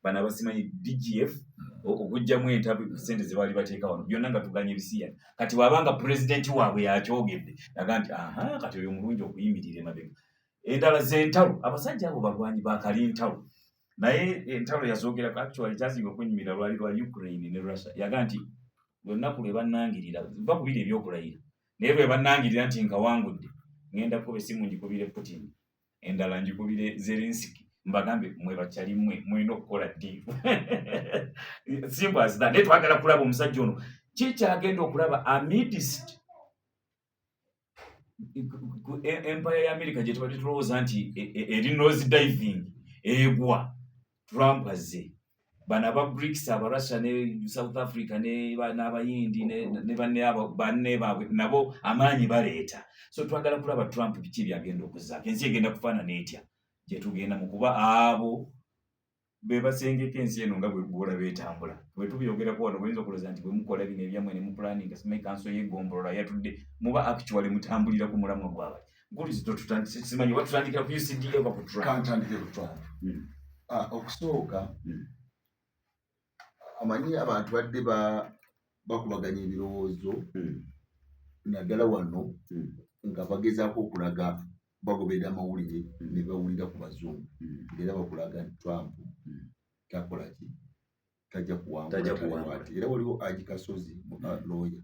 bana basimanyi DGF okujjamu entabu sente ze bali bateeka wano byonna nga tuganye bisiya kati wabanga president waabwe yakyogedde naga nti kati oyo mulungi okuyimirira emabega endala z'entalo abasajja abo balwanyi bakali ntalo naye entalo yazoogerako actually kyasinga okunyumira lwali lwa Ukraine ne Russia yaga nti olunaku lwe bannangirira bakubira ebyokulayira naye bwe bannangirira nti nkawangudde ngenda kuba essimu ngikubire Putin endala ngikubire Zelensky mbagambe mwe bakyali mwino okukola ddiivu simple as that. Naye twagala kulaba omusajja ono kikyagenda okulaba amidst empire ya America gye tubadde tulowooza nti eri nose diving egwa Trump azze bana ba BRICS abarussia ne South Africa ne n'abayindi ne banne baabwe nabo amaanyi baleeta so twagala kulaba Trump biki byagenda okuzaako ensi egenda kufaanana etya gye tugenda mu kuba abo be basengeka ensi eno nga bwe bwola beetambula bwe tubyogerako wano oyinza okulooza nti bwe mukola bino ebyamwe ne mu planning simanyi kanso y'egombolola yatudde muba actually mutambulira ku mulamwa gwabwe nkulizo simanyi watutandikira ku UCD oba ku Trump kantandike ku Trump okusooka amanyi abantu badde bakubaganya ebirowoozo naddala wano nga bagezaako okulaga bagoberera amawulire ne bawulira ku bazungu era bakulaga nti Trump takola ki tajja kuwangula era waliwo Haji Kasozi lawyer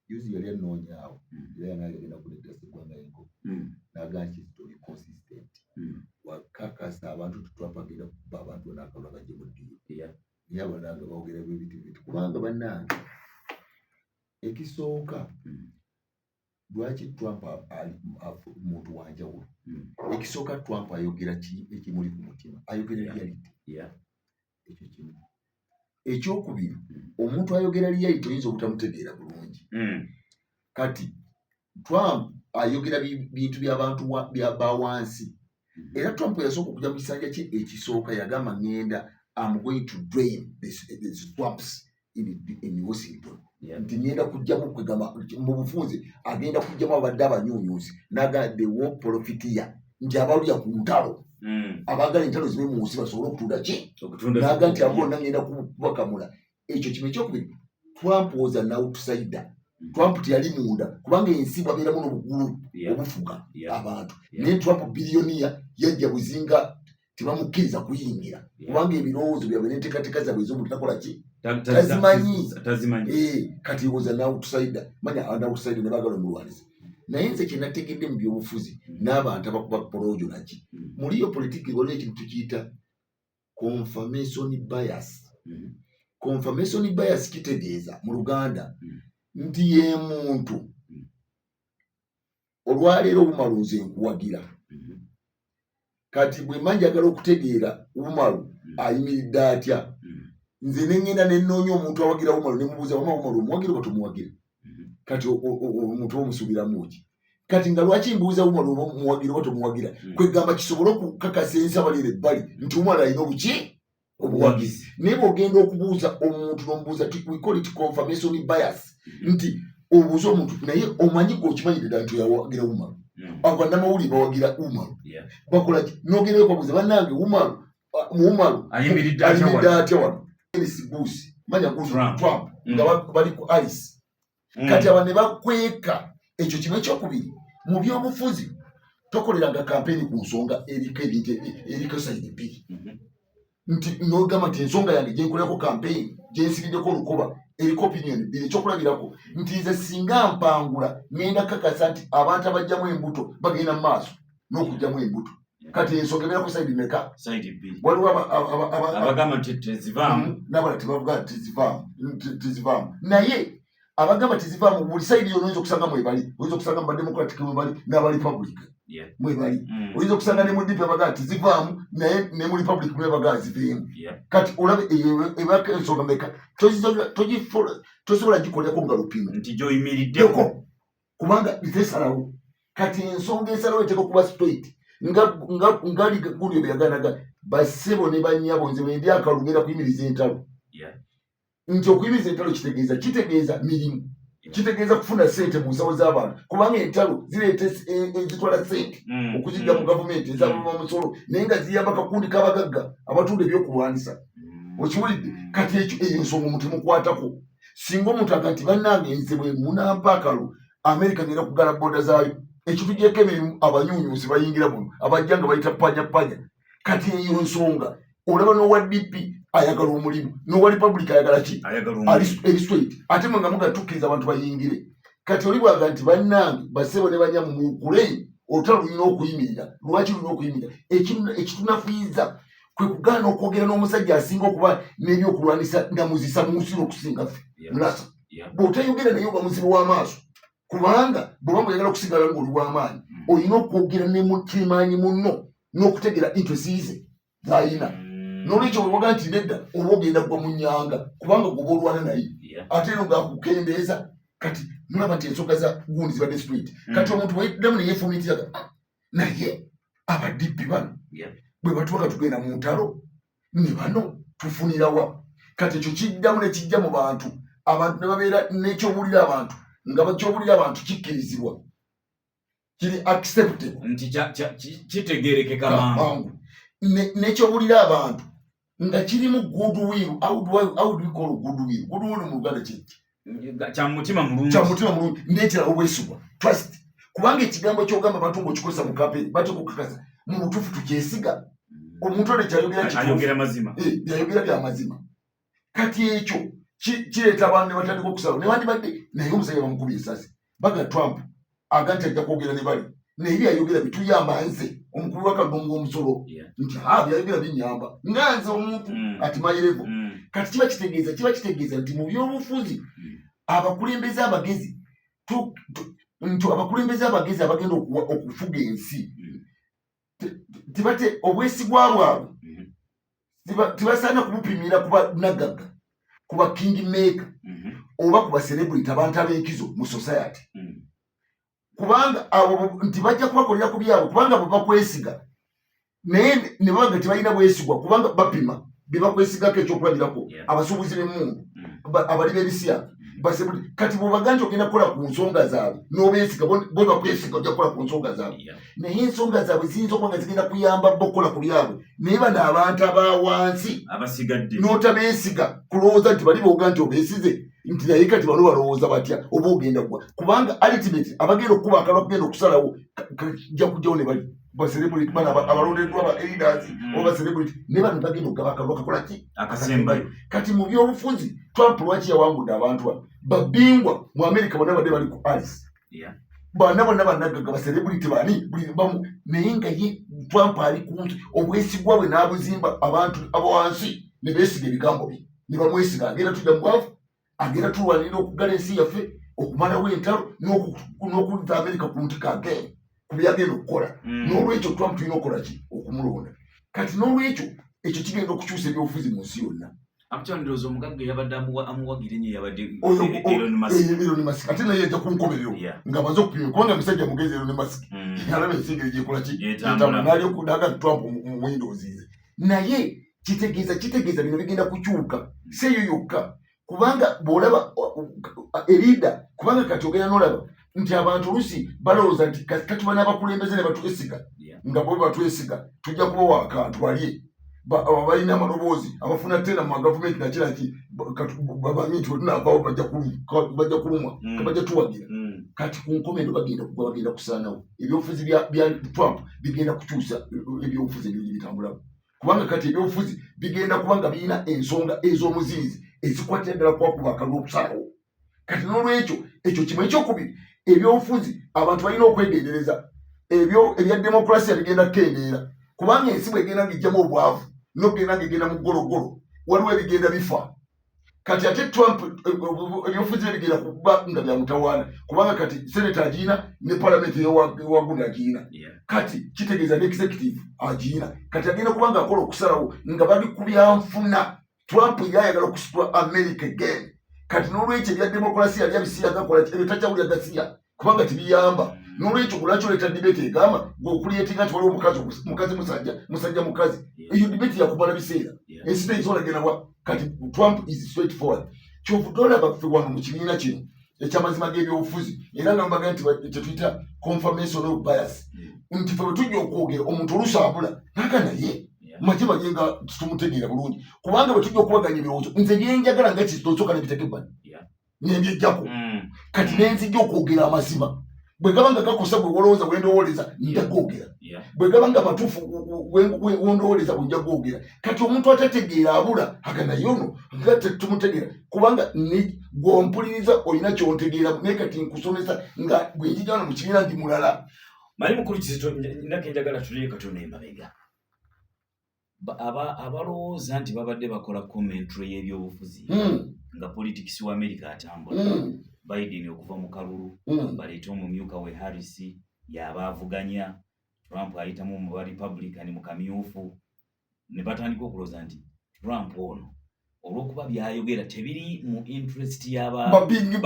yuzi yali anoonyaawo era yanagenda kuleeta seggwanga y'enkoko naga nti toli consistent wakakasa abantu Trump agenda kuba abantu n'akalwa bajje mu ddiiro naye abananga boogera bwebiti kubanga bannange ekisooka lwaki Trump muntu wanjawulo ekisooka Trump ayogera ekimuli ku mutima ayogera reality ekyo kimu ekyokubiri omuntu ayogera reality oyinza obutamutegeera bulungi kati Trump ayogera bintu by'abantu bawansi era Trump yasooka okujja mu kisanja kye ekisooka yagamba ngenda I'm going to drain the swamps in Washington nti ngenda kujjamu kwegamba mu bufunze agenda kujjamu abadde abanyuunyuuzi naga the war profiteer nti abalya ku ntalo abagala entalo zibe mu nsi basobole okutunda ki naga nti abonna ngenda kubakamula ekyo kimu ekyokubiri Trump was an outsider Trump teyali munda kubanga ensi bwabeeramu n'obugulu obufuga abantu naye Trump biliyoniya yajja buzinga tebamukkiriza kuyingira kubanga ebirowoozo byabwe n'enteekateeka zaabwe ez'omuntu takola ki tazimanyi kati was an outsider manya an outsider ne baagala omulwaniza naye nze kye nategedde mu byobufuzi n'abantu abakuba porojo naki muliyo politiki waliwo ekintu tukiyita confirmation bias confirmation bias kitegeeza mu Luganda nti ye muntu olwaleero Umaru nze nkuwagira kati bwe manjagala okutegeera Umaru ayimiridde atya nze nengenda nenoonya omuntu awagira Umaru ne mubuuza Umaru omuwagira oba tomuwagira kati omuntu omusuubiramu ki kati nga lwaki mbuuza Umaru omuwagira oba tomuwagira kwegamba kisobole okukakasa ensi abalira ebbali nti Umaru alina obuki obuwagizi naye bw'ogenda okubuuza omuntu n'omubuuza we call it confirmation bias nti obuuza omuntu naye omanyi gwe okimanyire ddala nti yawagira Umaru abannamawulire bawagira Umaru bakola ki n'ogenda okubuuza bannange Umaru ayimiridde atya wano Bush manya ku Trump nga bali ku ice kati aba ne bakweka ekyo kimu ekyokubiri mu byobufuzi tokoleranga kampeni ku nsonga eriko sayidi bbiri nti n'ogamba nti ensonga yange gye nkolako kampeni gye nsibiddeko olukoba eriko opinion bbiri ekyokulabirako nti nze singa mpangula ngenda kakasa nti abantu abajjamu embuto bagenda mu maaso n'okujjamu embuto kati ensonga ebeerako sayidi meka waliwo abagamba nti tezivaamu n'abala tebavuga tezivaamu naye abagamba tezivaamu buli sayidi yonna oyinza okusanga mwebali oyinza okusanga mu bademocratic mwebali n'aba republican mwebali oyinza okusanga ne mu DP abagamba tezivaamu naye ne mu republic mwebagamba ziveemu kati olabe ebaka ensonga meka tosobola gikolerako nga lupimo nti gy'oyimiriddeko kubanga tesalawo kati ensonga esalawo eteeka okuba straight nga ligulyo byaganaga basebo ne banyabo nze bwendi akalulu ngenda kuyimiriza entalo nti okuyimiriza entalo kitegeeza mirimu kitegeeza kufuna ssente mu nsawo z'abantu kubanga entalo zireeta ezitwala ssente okuzijja mu gavumenti ezaba musolo naye nga ziyamba kakundi k'abagagga abatunda ebyokulwanisa okiwulidde kati ekyo eyo ensonga omuntu mukwatako singa omuntu aga nti bannange nze bwe munampa akalo Amerika ngenda kugala boda zaayo ekyo tugyeko emirimu abanyunyusi bayingira muno abajja nga bayita panya kati eyo nsonga olaba n'owa DP ayagala omulimu n'owa Republic ayagala ki eri straight ate mwe nga mugatukkiriza abantu bayingire kati oli bwaga nti bannange basebo ne banyamu mukule olutalo lulina okuyimirira lwaki lulina okuyimirira ekitunafuyiza kwe kugaana okwogera n'omusajja asinga okuba n'ebyokulwanisa namuzisa mu nsi okusinga ffe mulasa bw'otayogera naye oba muzibu w'amaaso kubanga bw'oba muyagala okusigala ng'oli w'amaanyi olina okwogera ne mutimaanyi munno n'okutegera interesize z'ayina n'olwekyo bwe waga nti nedda oba ogenda gwa mu nnyanga kubanga gwoba olwana naye ate eno ngaakukendeeza kati mulaba nti ensonga za gundi zibadde straight kati omuntu bwayiddamu neyefumitiraga naye abadippi bano bwe batubaga tugenda mu ntalo ne bano tufunirawa kati ekyo kiddamu ne kijja mu bantu abantu ne babeera n'ekyobuulira abantu nga bakyobuulira abantu kikkirizibwa kiri acceptable nti kitegeerekeka mangu n'ekyobuulira abantu nga kirimu goodwill. How do we call goodwill? Goodwill mu Luganda kiki? Kya mutima mulungi. Ndeetera obwesigwa trust kubanga ekigambo ky'ogamba abantu ng'okikozesa mu kampeni batekukakasa mu butuufu tukyesiga omuntu ole kyayogera ayogera mazima yayogera bya mazima kati ekyo kireeta abantu ne batandika okusaba ne wandibadde naye omusajja bamukubye essasi baga Trump aga nti ajja kwogera ne bali naye byayogera bituyamba nze omukulu w'akadongo omusolo nti byayogera binyamba nga nze omuntu ati mayirevo kati kiba kitegeeza nti mu byobufuzi abakulembeze abagezi abakulembeze abagezi abagenda okufuga ensi tibate obwesigwa bwabwe tibasaana kubupimira kuba nagagga kuba king maker oba kuba celebrity abantu ab'enkizo mu society kubanga abo nti bajja kubakolera ku byabwe kubanga bwe bakwesiga naye ne baba nga tebalina bwesigwa kubanga bapima bye bakwesigako ekyokulabirako abasuubuzi b'emmundu abali b'ebisya kati bw'obaga nti ogenda kukola ku nsonga zaabwe n'obeesiga bo bakwesiga ojja kukola ku nsonga zaabwe naye ensonga zaabwe ziyinza okuba nga zigenda kuyamba bo okukola ku byabwe naye bano abantu abawansi abasigadde n'otabeesiga kulowooza nti bali booga nti obeesize nti naye kati bano balowooza batya oba ogenda gwa kubanga ultimate abagenda okukuba akalwa kugenda okusalawo jja kujjawo ne bali baselebrity bana abalondeddwa ba elders oba celebrity ne bano bagenda okugaba akalwa kakola ki akasembayo kati mu byobufuzi Trump lwaki yawangudde abantu bano babingwa mu America bonna badde bali ku ice bana bonna bannagagga baselebrity bani bamu naye nga ye Trump ali kuntu obwesigwa bwe n'abuzimba abantu abawansi ne beesiga ebigambo bye ne bamwesiga agenda tujja mu bwavu agenda tulwanirira okugala ensi yaffe okumalawo entalo n'okuzza America ku ntika again ku byagenda okukola n'olwekyo Trump tulina okukola ki okumulonda kati n'olwekyo ekyo kigenda okukyusa ebyobufuzi mu nsi yonna akukyandiriza omugagga yabadde amuwagira ennyo yabadde Elon Musk ate naye yajja ku nkomerero nga amaze okupima kubanga misajja mugezi Elon Musk alaba ensinga egyekola ki n'alyokudaga Trump mu Windows ze naye kitegeeza bino bigenda kukyuka si eyo yokka kubanga bw'olaba erida kubanga kati ogenda n'olaba nti abantu olusi balowooza nti kati bana abakulembeze ne batwesiga nga bwe batwesiga tujja kubawa akantu balye balina amaloboozi abafuna tena mu magavumenti nakiraki bamanyi nti wetunaavaawo bajja kulumwa bajja tuwagira kati ku nkomendo bagenda kusaanawo ebyobufuzi bya Trump bigenda kukyusa ebyobufuzi ebyo bitambulamu kubanga kati ebyobufuzi bigenda kubanga birina ensonga ez'omuziizi ezikwatira ddala kwakuba akalwa okusalawo kati n'olwekyo ekyo kimu ekyokubiri ebyobufuzi abantu balina okwegendereza ebyo ebya demokrasiya bigenda kukendeera kubanga ensi bwegenda ng'ejjamu obwavu n'ogenda ng'egenda mu ggologolo waliwo ebigenda bifa kati ate Trump ebyobufuzi bye bigenda kuba nga byamutawaana kubanga kati seneta agiina ne palamenti eyowaggulu agiina kati kitegeeza ne executive agiina kati agenda kuba nga akola okusalawo nga bali ku byanfuna Trump yayagala okusitula America again kati n'olwekyo ebya demokrasiya byabisiyagakola ebyo takyawulya gasiya kubanga tibiyamba n'olwekyo lwaki oleeta debate egamba ng'okuliyetinga nti waliwo mukazi musajja eyo debate yakumala biseera ensi teyisolagerawa kati Trump is straight forward kyovudde olaba ffe wano mu kibiina kino ekyamazima g'ebyobufuzi era nga mbaga nti confirmation of bias nti ffe bwe tujja okwogera omuntu olusaabula naga naye Majiba yenga tumutegeera bulungi kubanga bwe tujja okubaganya ebirowoozo nze byenjagala nga kitosooka nebiteekebwa nebyejjako kati nenzijja okwogera amazima bwe gaba nga gakosa bwe wolowooza bwe ndowooleza nja googera bwe gaba nga matuufu wendowooleza bwe nja googera kati omuntu atategeera abula agana yono nga tumutegeera kubanga gwompuliriza olina kyontegeera naye kati nkusomesa nga bwe njija wano mu kibiina ndi mulala mali mukulu Kizito nake njagala tulire katono emabega abalowooza nti babadde bakola commentary y'ebyobufuzi nga politics wa America atambula Biden okuva mu kalulu baleeta omumyuka we Harris yabaavuganya Trump ayitamu mu ba Republican mu kamyufu ne batandika okulooza nti Trump ono olw'okuba byayogera tebiri mu interest y'aba big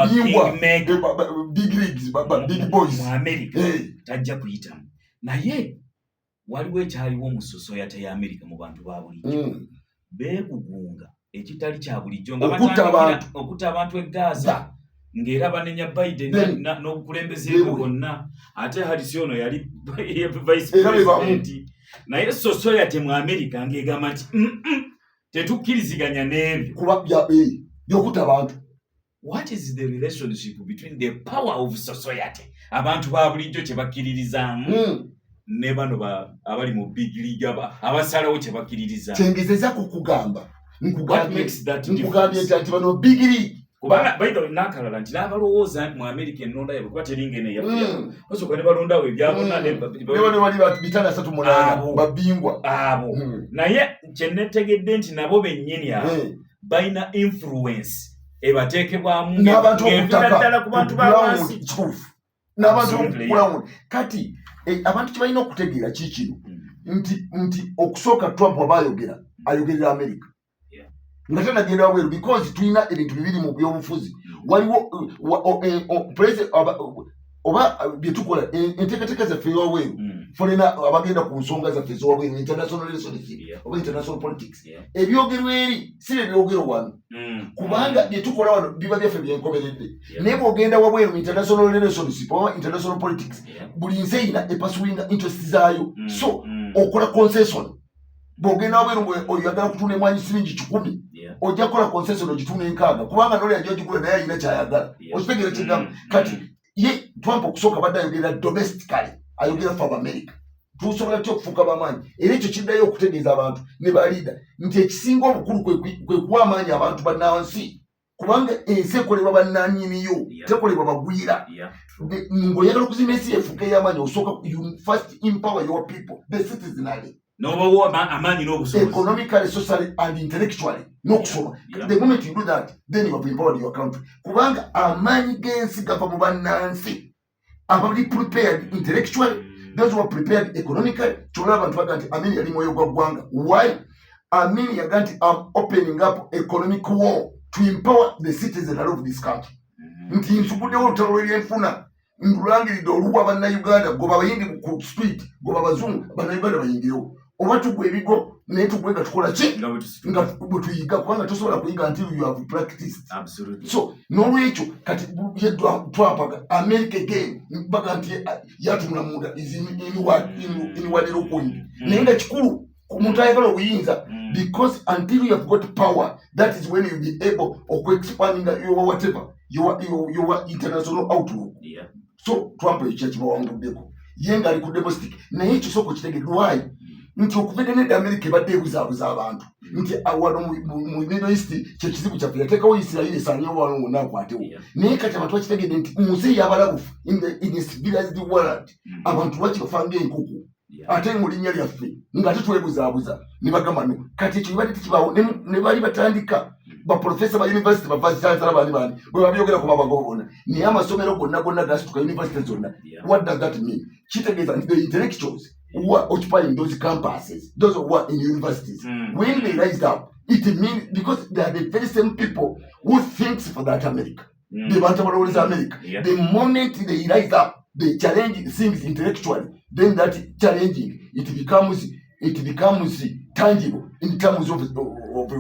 boys mu America tajja kuyitamu naye waliwo ekyaliwo mu society ya America mu bantu ba bulijjo beegugunga ekitali kya bulijjo nga okutta abantu e Gaza ng'era banenya Biden n'obukulembeze bwe bwonna ate Harris ono yali vice president naye society mu America ng'egamba nti tetukkiriziganya n'ebyo kuba by'okutta abantu. What is the relationship between the power of society abantu ba bulijjo kye bakkiririzaamu ne bano abali mu big league abasalawo kye bakkiririza kyengezeza kukugamba nkugambye nti bano big league kubanga by the way nakalala nti n'abalowooza mu America ennonda yabwe kuba teringene yafuya osooka ne balondawo ebyabona ne bali bitanda 38 babingwa abo naye kye netegedde nti nabo bennyini abo balina influence ebateekebwamu n'abantu ddala ku bantu bawansi n'abantu okukulamu kati abantu kye balina okutegeera kikino nti okusooka Trump aba ayogerera America nga tanagenda wabweru because tulina ebintu bibiri mu byobufuzi waliwo president oba byetukola enteekateeka zaffe ewabweru folena abagenda ku nsonga zaffe ez'owabweru international relations oba international politics ebyogerwa eri si ebyogero wano kubanga byetukola wano biba byaffe byenkomeredde naye bw'ogenda wabweru mu international relations oba international politics buli nsi eyina epasuwinga interest zaayo so okola concession bw'ogenda wabweru oyagala kutunda emwanyi siringi 10 ojja kukola concession ogitunda 6 kubanga noli ajja ogigula naye ayina kyayagala okitegeera kyegamu kati ye Trump okusooka badde ayogera domestically ayogera for America tusobola tutya okufuuka bamaanyi era ekyo kiddayo okutegeeza abantu ne baliida nti ekisinga obukulu kwe kuwa amaanyi abantu bannansi kubanga ensi ekolebwa bannannyiniyo tekolebwa bagwira ng'oyagala okuzimba ensi efuuka ey'amaanyi osooka you first empower your people the citizenry n'obawa amaanyi n'obusobozi economically, socially and intellectually n'okusoma the moment you do that then you have empowered your country kubanga amaanyi g'ensi gava mu bannansi abali prepared intellectually those who are prepared economically kyolaba abantu baga nti Amin yali mwoyo gwa ggwanga why Amin yaga nti I'm opening up economic war to empower the citizenry of this country nti nsubuddewo olutalo lw'ebyenfuna ndulangiridde oluwa bannayuganda goba abayindi ku street goba abazungu bannayuganda bayingirewo oba tugwa ebigo naye tugwe nga tukola ki nga bwe tuyiga kubanga tosobola kuyiga until you have practiced. So n'olwekyo kati twapaga America again baga nti yatumula munda is inwadiro point naye nga kikulu omuntu ayagala obuyinza because until you have got power that is when you be able of expanding your whatever your international outlook. So Trump ekyakibawangudeko ye nga ali ku domestic naye ekyo sooka okitegeera why nti okuvega nedda America ebadde ebuzaabuza abantu nti wano mu Middle East kyekizibu kyaffe yateekawo Isirayiri esaanyewo wano wonna akwatewo naye kati abantu bakitegedde nti mu nsi ey'abalabufu in a civilized world abantu bakibafa ng'enkuku ate mu linnya lyaffe ng'ate twebuzaabuza ne bagamba no kati ekyo bibadde tekibaawo ne bali batandika baprofesa ba university bavazitanzala bani bwe babyogera ku babago bonna naye amasomero gonna gasituka university zonna what does that mean kitegeeza nti the intellectuals who are occupying those campuses, those who are in universities, when they rise up, it means because they are the very same people who thinks for that America. They want to always America. The moment they rise up, they challenge things intellectually, then that challenging, it becomes tangible in terms of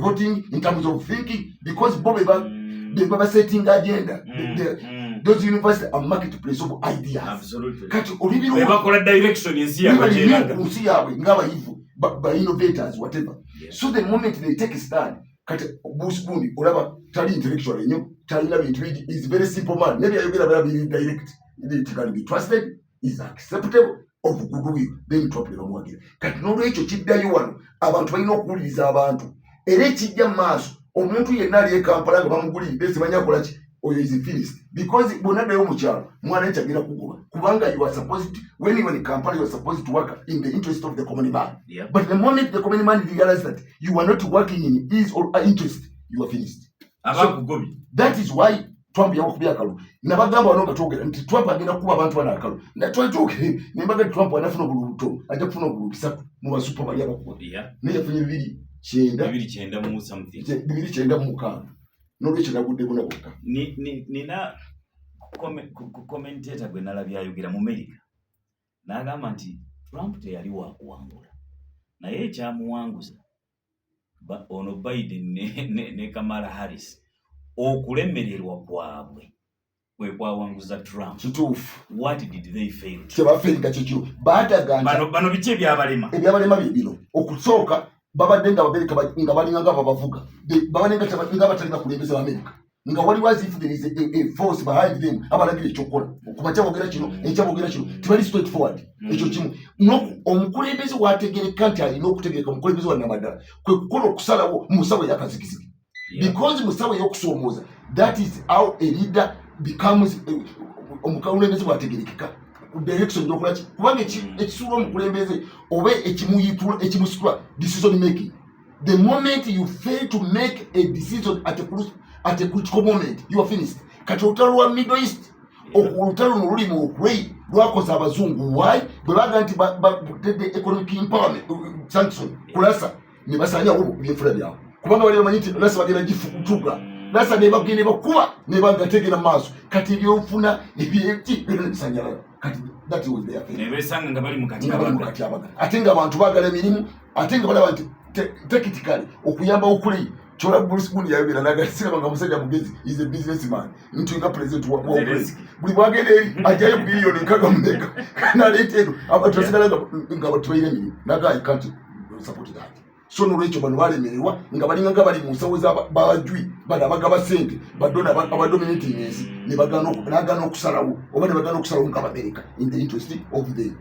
voting, in terms of thinking, because they were setting agenda. Those universities are marketplace of ideas. Absolutely. Kati olibiru webakola direction ensi yawe yaabwe ng'abayivu by innovators, whatever. Yeah. So the moment they take a stand, Bruce Boone, whatever, tali intellectual, is very simple man. Maybe I will be direct. It can be trusted, is acceptable, of goodwill, then drop it on one again. Kat no recho chidda yuwano, abantu balina okuwuliriza abantu. Era ekijja maaso, omuntu yenna ali Kampala nga bamugulidde simanya akola ki, oyo is finished. Because bonaddayo mu kyalo, mwana ekyagira kugoba. Kubanga you are supposed to, when you are in Kampala, you are supposed to work in the interest of the common man. Yeah. But the moment the common man realizes that you are not working in his or her interest, you are finished. So, that is why Trump yakubya akalu. Nabagamba wano katogera nti Trump agenda kuba abantu bana akalu. Na twatoke nembaga Trump anafuna obuluto, ajja kufuna obuluto mu basupa bali abakuba. Yeah. Ne yafunye bibiri kyenda mu something. Bibiri kyenda mu mukaaga. Nolwekyo nagudde buna bokka. Nina commentator gwe nalabya ayogera mu America. N'agamba nti Trump teyali wa kuwangula. Naye ekyamuwanguza ono Biden ne Kamala Harris okulemererwa kwabwe kwe kwawanguza Trump. Kituufu. What did they fail? Kyebafenga kyekyo. Baataganja. Bano biki ebyabalema? Ebyabalema bibino. Okusooka babadde nga Amerika nga balinga nga babavuga. Babadde nga batalina kulembeza Amerika. Nga waliwo as if there is a force behind them abalagira ekyokola. Okumakya bogera kino, ekya bogera kino. Tibali straight forward. Ekyo kimu. Omukulembeze wategereka nti alina okutegereka omukulembeze wa namadala. Kwe kukola okusalawo musawo yakazikiziki. Yeah. Because musawo yokusoomoza, that is how a leader becomes omukulembeze wategerekeka. Direction yokola ki. Kubanga ekisula omukulembeze oba ekimusitula decision making. The moment you fail to make a decision at a critical moment, you are finished. Kati olutalo lwa Middle East, olutalo noluli mu Ukraine, lwakosa abazungu. Why? Bwebaga nti the economic empowerment sanction kulasa ne basanya ubu byefula byao. Kubanga bali bamanyi nti lasa bagenda gifukutuka. Lasa ne bagende bakuba ne bagategera maaso. Kati byofuna ebyeti bino bisanyala. Kati that was their affair. Nebesanga nga bali mu kati abaga. Ate nga abantu bagala emirimu, ate nga bali abantu technically okuyamba okuli. Chola Bruce Boone yayogera nagasira banga musajja mugezi is a businessman. Mtu nga president wa Congress. Buli bagende ajaye bilioni nkaga mudeka. Na letedo abatrasigala nga batwire mini. Naga I can't support that. So no recho bano balemererwa nga balinga nga bali mu nsawo za bajwi bada bagaba sente badona abadominating nsi ne bagano okusalawo oba ne bagano okusalawo nga America in the interest of the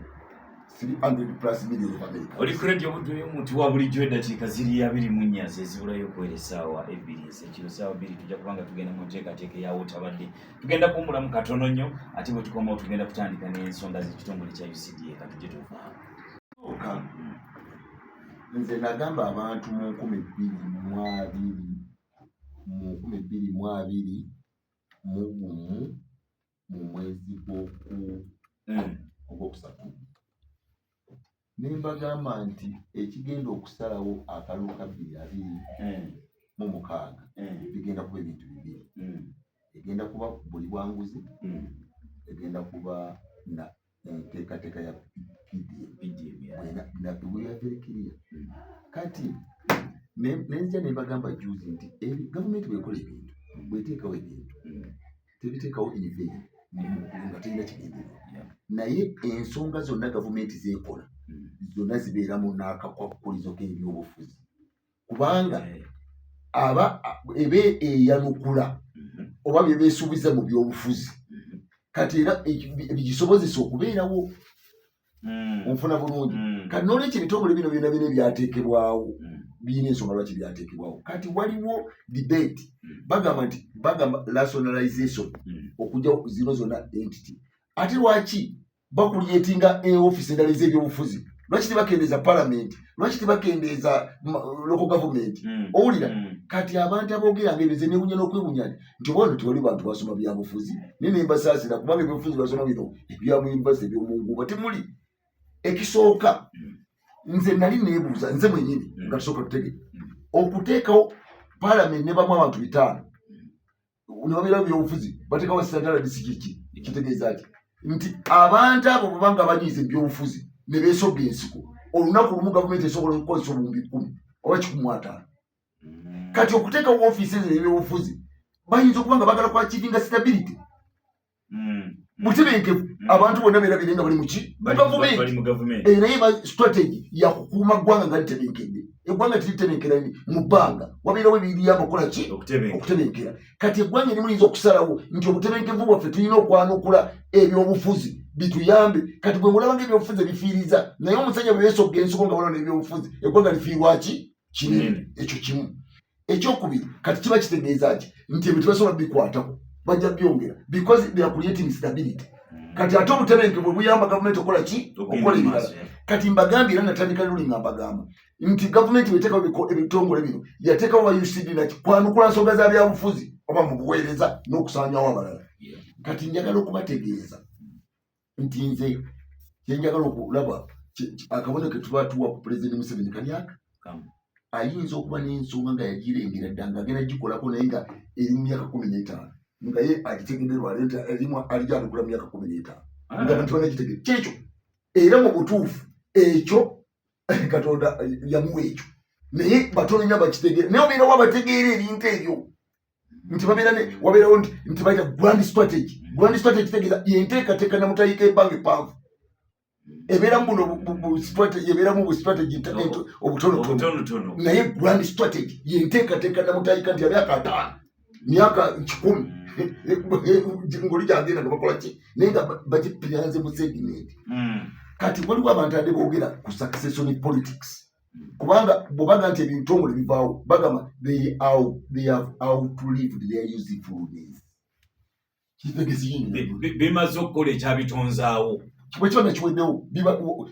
300+ million of America. Oli credit omuntu wa buli jweda chikaziri ya 24 zezibulayo kwelesawa ebiri sekiro sawa biri tujja kubanga tugenda mu teke ya otabadde tugenda kumbula mu katono nnyo ate bwe tukoma tugenda kutandika n'ensonga z'ekitongole kya UCDA katuje tufahamu. Nze nagamba abantu mu 2022 mu mwezi ogwokusatu nembagamba nti ekigenda okusalawo akalulu ka 2026 bigenda kuba ebintu bibiri. Egenda kuba buli bwanguzi, egenda kuba na enteekateeka ya PDM na tuweyaverekirira. Kati nenzija nembagamba juzi nti gavumenti bwekola ebintu bweteekawo ebintu tebiteekawo invain nga terina kigendererwa. Naye ensonga zonna gavumenti zeekola zonna zibeeramu n'akakwakulizo k'ebyobufuzi kubanga aba ebe eyanukula oba byebeesuubiza mu byobufuzi kati era bigisobozesa okubeerawo onfuna bulungi. Kati n'olwekyo ebitongole bino byonna bino ebyateekebwawo birina ensonga lwaki byateekebwawo. Kati waliwo debate bagamba rationalization okujja zino zonna entity. Ate lwaki bakulyetinga office endala ez'ebyobufuzi? Lwaki tebakendeeza parliament? Lwaki tebakendeeza local government? Owulira kati abantu aboogera ng'ebyo newunya n'okwewunya nti obaono tewali bantu basoma byabufuzi naye ne mbasaasira kubanga ebyobufuzi basoma bino ebya mu university ebyomunguba temuli. Ekisooka nze nali neebuuza nze mwenyini nga tusooka tutege okuteekawo parliament ne bamu abantu 5 ne babeerawo byobufuzi bateekawo central district kitegeeza ki nti abantu abo bwebanga banyiiza ebyobufuzi ne beesoga ensiko olunaku lumu gavumenti esobola okukozesa obuwumbi 10 oba 15. Kati okuteekawo ofiisi ezo ebyobufuzi bayinza okuba nga bagala kwachivinga stability. mutebenkevu abantu bonna beerabirenga bali muki mu gavumenti era eba strategy yakukuuma ggwanga nga litebenkedde eggwanga tilitebenkera mu bbanga wabeerawo ebiriyo abakola ki okutebenkera kati eggwanga erimu liyinza okusalawo nti obutebenkevu bwaffe tulina okwanukula ebyobufuzi bituyambe kati bwe mulabanga ebyobufuzi ebifiiriza naye omusajja bwe yeesogga ensiko nga balona ebyobufuzi eggwanga lifiirwaki kinene ekyo kimu ekyokubiri kati kiba kitegeeza ki nti ebyo tebasobola bikwatako bajja byongera because they are creating stability kati ate obutebenkevu buyamba gavumenti okola ki okola ebirala kati mbagambye era natandika luli nga mbagamba nti gavumenti bweteekawo ebitongole bino yateekawo ba UCD naki kwanukula nsonga za byabufuzi oba mu buweereza n'okusaanyawo abalala kati njagala okubategeeza nti nze kyenjagala okulaba akabonero ke tuba tuwa ku Pulezidenti Museveni kaliaka ayinza okuba n'ensonga nga yagirengera dda ng'agenda gikolako naye nga eri mu myaka 15 nga ye agitegenderwa leeta erimu alijanukula mu myaka 15 nga bantu banagitegere kyekyo era mu butuufu ekyo Katonda yamuwa ekyo naye batono nnyo bakitegere naye obeerawo abategeera ebintu ebyo nti wabeerawo nti bayita grand strategy kitegeeza yenteekateeka namutayika ebbanga eppanvu ebeeramu buno strategy ebeeramu bu strategy obutonotono naye grand strategy yenteekateeka namutayika nti myaka 5 myaka 10 ngoli gyagenda nga bakola ki naye nga bakipiranze mu segment kati waliwo abantu ade boogera ku succession politics kubanga bwobaga nti ebitongole bivaawo bagamba they have outlived their usefulness kitegeezi bimaze okukola ekyabitonzaawo bwe kiba nakiweddewo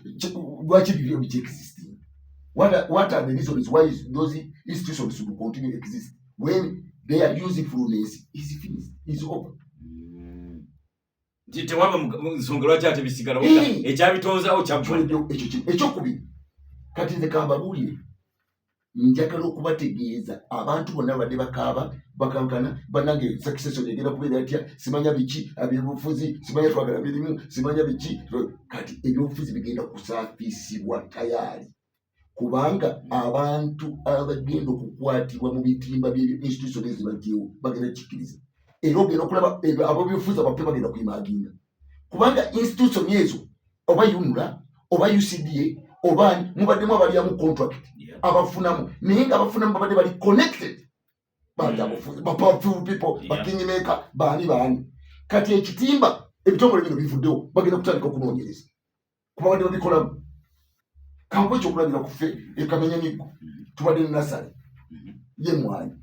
lwaki bibyo bikiexisting what are the reasons why those institutions should continue exist when their usefulness is finished is over tewaba nsonga lwaki ate bisigala ekyabitonzaawo kyaggwa ekyokubiri kati nze kambabuulire njagala okubategeeza abantu bonna badde bakaaba bakankana bannange succession egenda kubeera atya simanya biki ebyobufuzi simanya twagala mirimu simanya biki kati ebyobufuzi bigenda kusaafiisibwa tayaali kubanga abantu abagenda okukwatibwa mu bitimba by'institution ezibagyewo bagenda kikkiriza era ogenda okulaba ab'ebyobufuzi abape bagenda kuyimaginga kubanga institution ezo oba UNRA oba UCDA oba mubaddemu abalyamu contract abafunamu naye nga abafunamu babadde bali connected powerful people bakingmaker baani kati ekitimba ebitongole bino bivuddewo bagenda kutandika okunoonyereza kuba badde babikolamu kampo ekyokulabira kuffe ekamenya miggo tubadde ne nasale yemwanyi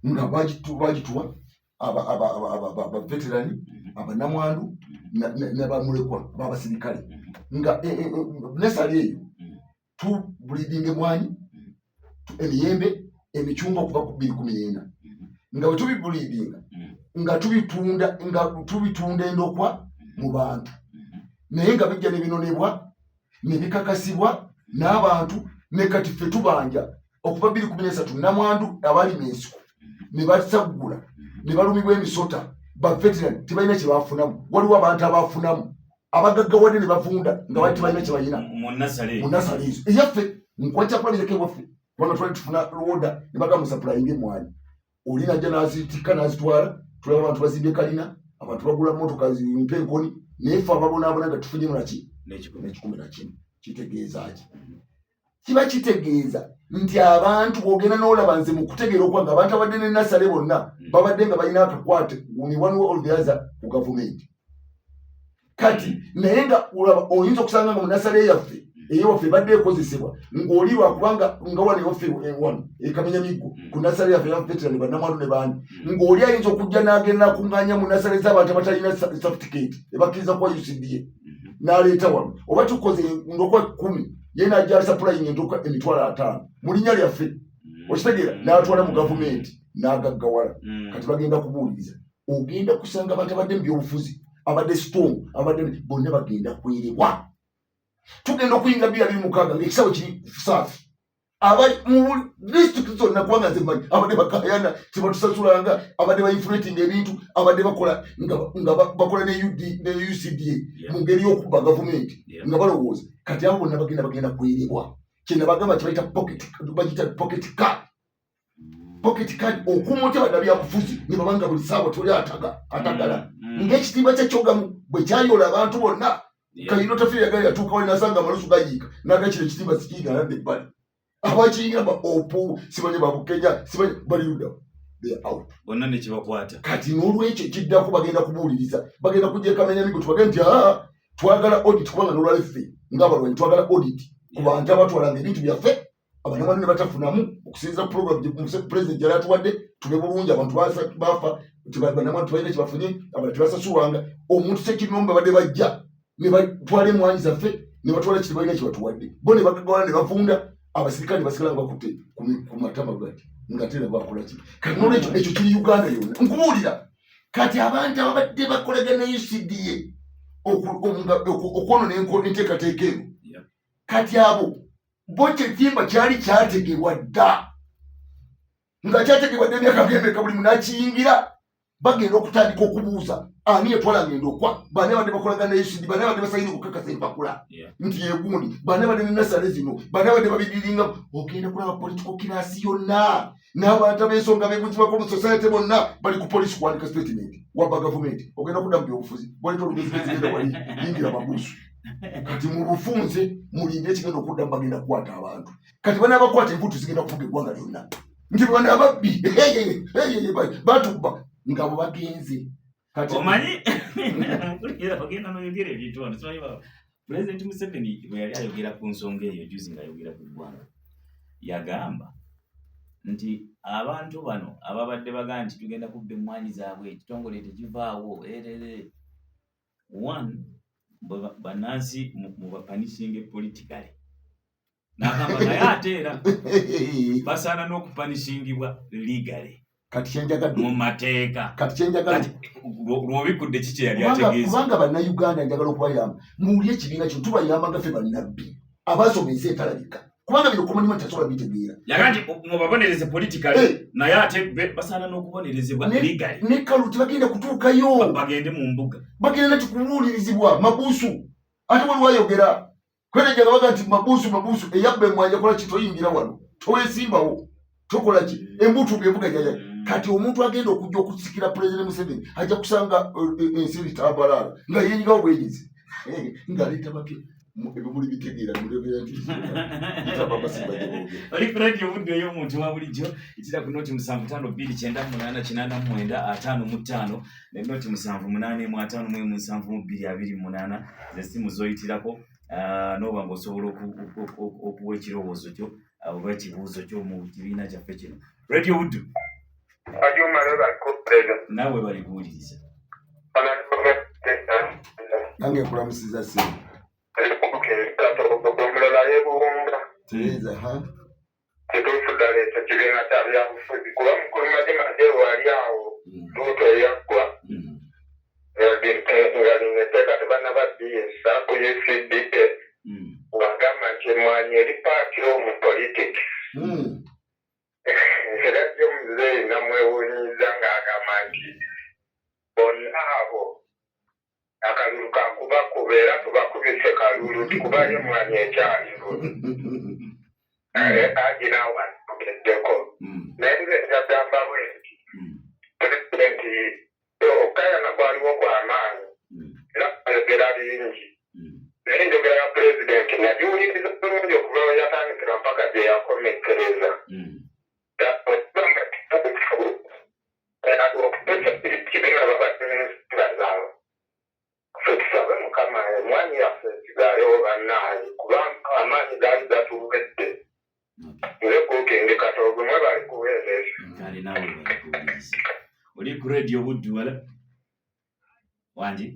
nga bagituwa abaveterani abanamwandu n'abamulekwa b'abasirikale nga nasale eyo tubuliidinga emwanyi emiyembe emicungwa okuva ku 219 nga bwe tubibuliidinga nga tubitunda endokwa mu bantu naye nga bijja nebinonebwa nebikakasibwa n'abantu ne kati ffe tubanja okuva 2013 namwandu abalima ensiko ne basaggula ne balumibwa emisota baveterani tebalina kye bafunamu waliwo abantu abafunamu abagaggawadde ne bavunda nga bali tebalina kye balina mu nasale ezo eyaffe nkwakya kulabirako ewaffe kubanga twali tufuna lwoda ne bagamba musapulainga emwanyi oli najja n'azitikka n'azitwala tulaba abantu bazimbye kalina abantu bagula motoka zimpe enkoni naye ffe ababonaabona nga tufunyemu naki n'11 kitegeeza ki kiba kitegeeza nti abantu bwogenda n'olaba nze mu kutegeera okwanga abantu abadde ne nasale bonna babadde nga balina akakwate ni one way or the other ku gavumenti kati naye nga olaba oyinza okusanga nga mu nasale yaffe eyewaffe badde ekozesebwa ng'oli lwakubanga nga wano ewaffe wano ekamenya miggo ku nasale yaffe yaveterani bannamwandu ne baani ng'oli ayinza okujja n'agenda nakuŋŋaanya mu nasale z'abantu abatalina certificate ebakkiriza kuwa UCDA n'aleeta wano oba tukoze ndokwa 10 ye n'ajja supplying endokwa emitwalo 5 mu linnya lyaffe okitegeera n'atwala mu gavumenti n'agaggawala kati bagenda kubuuliriza ogenda kusanga abantu abadde mu byobufuzi abadde strong abadde bonna bagenda kwerebwa tugenda okuyinga 2026 ng'ekisawo kiri saafi abali mu district zonna kubanga nze mmanyi abadde bakayana tebatusasulanga abadde bainflating ebintu abadde bakola nga bakola ne UCDA mu ngeri y'okubba gavumenti nga balowooza kati abo bonna bagenda kwerebwa kyena bagamba kibayita pocket card okumuti abadde byabufuzi ne babanga buli saawa toli atagala ng'ekitimba kyekyogamu bwe kyayola abantu bonna kayino tafiira yagali yatuuka wali nasanga amalusu gayiika n'agakira ekitimba sikiika nadde ebbali abakiyingira ba opu sibanye babukenya sibanye bali yuda bonna ne kibakwata kati n'olwekyo ekiddako bagenda kubuuliriza bagenda kujja ekamenya migo tubagenda nti twagala audit kubanga n'olwaleffe ng'abalwanyi twagala audit ku bantu abatwalanga ebintu byaffe abanamani ne batafunamu okusinza ku program pulezidenti yali atuwadde tube bulungi abantu bafa banamani tubalina kyebafunye abantu tebasasulwanga omuntu sekinombe badde bajja ne batwala emwanyi zaffe ne batwala kiti balina kyebatuwadde bo ne bagagawala ne bavunda abasirikale basigala nga bakutte ku matama gati nga tera bakola ki kati n'olwekyo ekyo kiri Uganda yonna nkubuulira kati abantu ababadde bakolagana UCDA okwonona enteekateeka eno kati abo bo kyetimba kyali kyategebwa dda nga kyategebwa dda emyaka ng'emeka buli munakiyingira bagenda okutandika okubuuza ani yetwala ngendo okwa bane badde bakolagana UCD bane badde basayina okukakasa empapula nti yegundi bane badde nenasale zino bane badde babidiringa ogenda kulaba political kirasi yonna n'abantu ab'ensonga beebuzibwako mu society bonna bali ku polisi kuwandika statement wabba gavumenti ogenda kudda mu byobufuzi bwaleta olugezi gezigenda wali yingira mabuusu kati mu bufunze mulinde ekigenda okudda mu bagenda kukwata abantu kati bana abakwata enkutu zigenda kufuga eggwanga lyonna nti bana ababbi batubba ngabo bagenze kati omanyi ogenda noyogera ebintu wano simanyi President Museveni bwe yali ayogera ku nsonga eyo juzi ng'ayogera ku ggwanga yagamba nti abantu bano ababadde bagamba nti tugenda kubba emmwanyi zaabwe ekitongole tekivaawo one bannansi mu bapanishinge politically n'agamba naye ate era basaana n'okupanishingibwa legally kati kyenjagadde mu mateeka kati kyenjagadde lw'obikudde kiki yali ategeeza kubanga bannayuganda njagala okubayamba muwulire ekibiina kino tubayamba nga ffe bannabbi abasomesa entalabika kubanga bino komanyuma tasobola bitegeera yaga nti mubabonereze politically naye ate basaana n'okubonerezebwa legally ne kalu tebagenda kutuukayo bagende mu mbuga bagenda nti kubuulirizibwa mabuusu ate wali wayogera kwerejaga baga nti mabuusu eyabba emmwanyi akola ki toyingira wano toweesimbawo tokola ki embutu byevuga jaja kati omuntu agenda okujja okusikira President Museveni ajja kusanga ensi litambalala nga yenyigawo bwegezi ng'aleeta bake ebimuli bitegeera mulebera nti oli ku radio budde ey'omuntu wa bulijjo ekira ku noti 75288895 ne noti 78857228 z'essimu z'oyitirako n'oba ng'osobola okuwa ekirowoozo kyo oba ekibuuzo kyo mu kibiina kyaffe kino radio budde naawe balikuwuliriza nange nkulamusiza ssimu Tereza tetuufudaleeta kibiina kya byabufuzi kuba mukulu Matemate wali awo luuto eyaggwa nga linetteeka tebanabaddiisa ku UCDA wagamba nti emmwanyi eri paakiro mu politics era jjo muzeeyi namwewuunyiza ng'agamba nti bonna abo akalulu kakubakuba era tubakubise kalulu tukubayo emmwanyi ekyali lulu agina wanogeddeko naye nze njagamba bwenti pulezidenti okukayana kwaliwo kw'amaanyi era ayogera bingi naye enjogera ya pulezidenti nagiwuliriza bulungi okuva we yatandikira mpaka gye yakomekkereza kibiina babadde zaabwe tusabe mukama emmwanyi yaffe kigaalewo bannaayi kubanga amaanyi gaali gatuwedde nze kuukenge katoogo mwe bali kuweereza kale naawe balikuwuliriza oli ku radio buddu wala wangi